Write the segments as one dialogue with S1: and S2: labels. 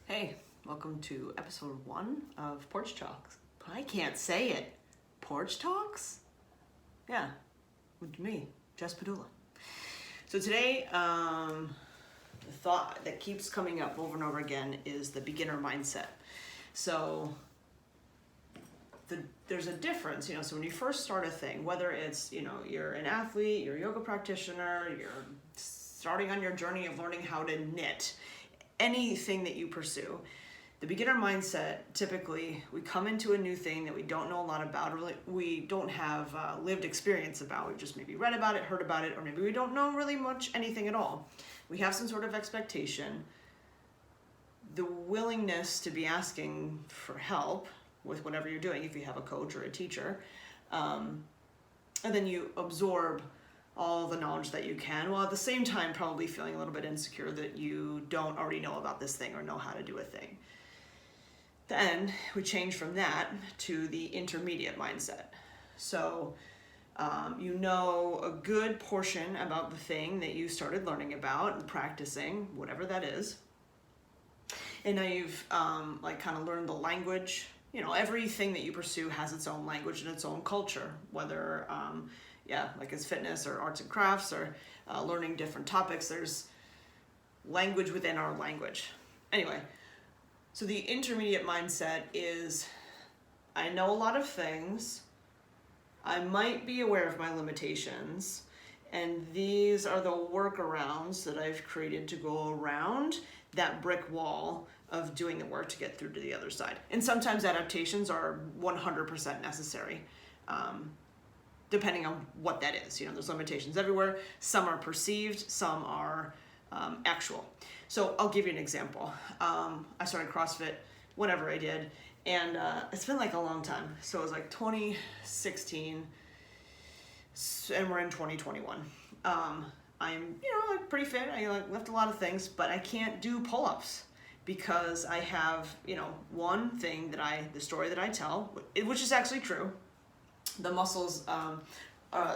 S1: Hey, welcome to episode 1 of Porch Talks. I can't say it. Porch Talks? Yeah, with me, Jess Padula. So today, the thought that keeps coming up over and over again is the beginner mindset. So there's a difference, so when you first start a thing, whether it's, you're an athlete, you're a yoga practitioner, you're starting on your journey of learning how to knit, anything that you pursue, the beginner mindset, typically we come into a new thing that we don't know a lot about, or we don't have lived experience about. We've just maybe read about it, heard about it, or maybe we don't know really much anything at all. We have some sort of expectation, the willingness to be asking for help with whatever you're doing, if you have a coach or a teacher, and then you absorb all the knowledge that you can, while at the same time probably feeling a little bit insecure that you don't already know about this thing or know how to do a thing. Then we change from that to the intermediate mindset. So you know a good portion about the thing that you started learning about and practicing, whatever that is. And now you've kind of learned the language. Everything that you pursue has its own language and its own culture, whether like it's fitness or arts and crafts or learning different topics. There's language within our language. Anyway, so the intermediate mindset is, I know a lot of things, I might be aware of my limitations, and these are the workarounds that I've created to go around that brick wall of doing the work to get through to the other side. And sometimes adaptations are 100% necessary. Depending on what that is. There's limitations everywhere. Some are perceived, some are actual. So I'll give you an example. I started CrossFit whenever I did, and it's been like a long time. So it was like 2016, and we're in 2021. I'm pretty fit. I lift a lot of things, but I can't do pull-ups because I have one thing the story that I tell, which is actually true. The muscles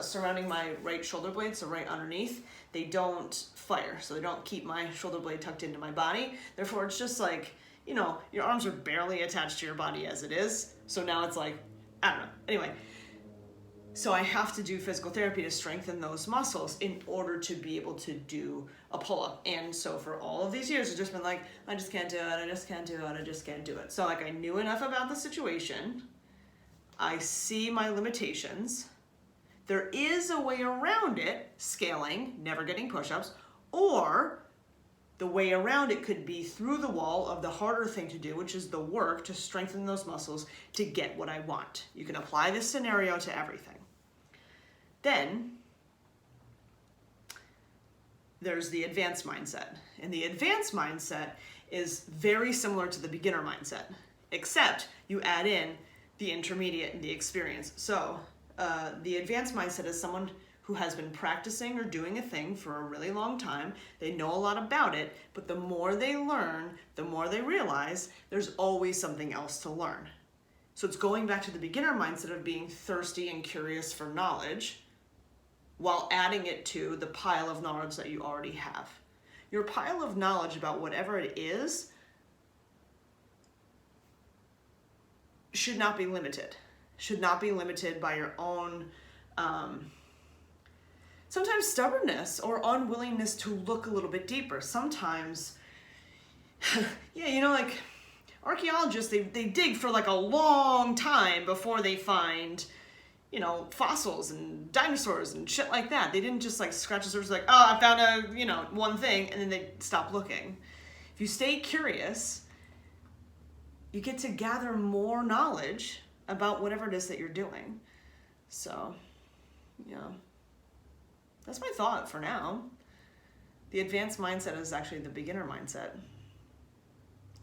S1: surrounding my right shoulder blade, so right underneath, they don't fire. So they don't keep my shoulder blade tucked into my body. Therefore, it's just like, your arms are barely attached to your body as it is. So now it's like, I don't know. Anyway, so I have to do physical therapy to strengthen those muscles in order to be able to do a pull-up. And so for all of these years, it's just been like, I just can't do it, I just can't do it, I just can't do it. So I knew enough about the situation. I see my limitations. There is a way around it, scaling, never getting push-ups, or the way around it could be through the wall of the harder thing to do, which is the work to strengthen those muscles to get what I want. You can apply this scenario to everything. Then there's the advanced mindset. And the advanced mindset is very similar to the beginner mindset, except you add in the intermediate and the experience. So the advanced mindset is someone who has been practicing or doing a thing for a really long time. They know a lot about it, but the more they learn, the more they realize there's always something else to learn. So it's going back to the beginner mindset of being thirsty and curious for knowledge while adding it to the pile of knowledge that you already have. Your pile of knowledge about whatever it is should not be limited. Should not be limited by your own, sometimes stubbornness or unwillingness to look a little bit deeper. Sometimes, like archaeologists, they dig for like a long time before they find, fossils and dinosaurs and shit like that. They didn't just like scratch the surface like, oh, I found one thing, and then they stop looking. If you stay curious, you get to gather more knowledge about whatever it is that you're doing. So, that's my thought for now. The advanced mindset is actually the beginner mindset.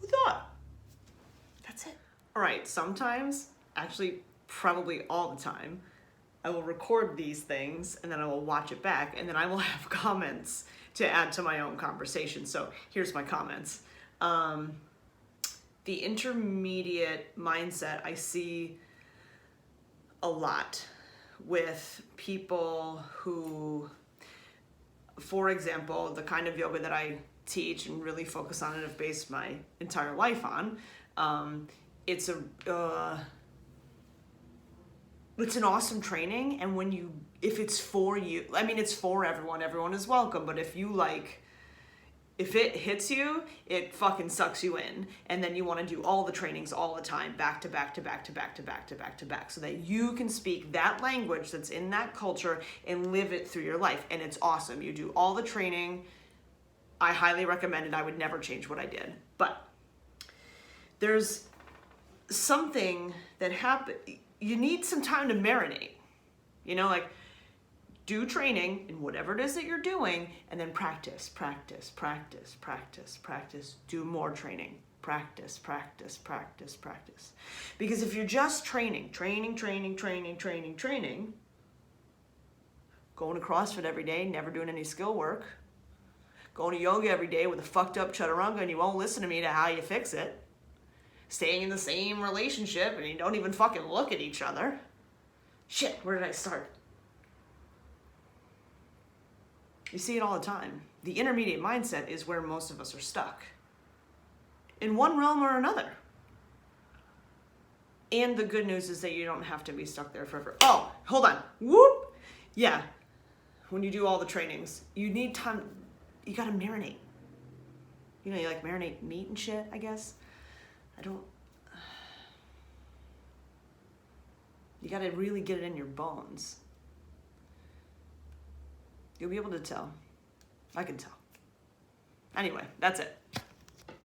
S1: Who thought? That's it. All right, sometimes, actually probably all the time, I will record these things and then I will watch it back and then I will have comments to add to my own conversation. So here's my comments. The intermediate mindset I see a lot with people who, for example, the kind of yoga that I teach and really focus on and have based my entire life on. It's an awesome training, and if it's for you, I mean, it's for everyone is welcome, but if it hits you, it fucking sucks you in, and then you want to do all the trainings all the time, back to back to back to back to back to back to back, so that you can speak that language that's in that culture and live it through your life. And it's awesome. You do all the training. I highly recommend it. I would never change what I did. But there's something that happened. You need some time to marinate. Like, do training in whatever it is that you're doing, and then practice. Do more training. Practice. Because if you're just training, going to CrossFit every day, never doing any skill work, going to yoga every day with a fucked up chaturanga and you won't listen to me to how you fix it, staying in the same relationship and you don't even fucking look at each other. Shit, where did I start? You see it all the time. The intermediate mindset is where most of us are stuck, in one realm or another. And the good news is that you don't have to be stuck there forever. Oh, hold on. Whoop. Yeah. When you do all the trainings, you need time. You gotta marinate. You like marinate meat and shit, I guess. You gotta really get it in your bones. You'll be able to tell. I can tell. Anyway, that's it.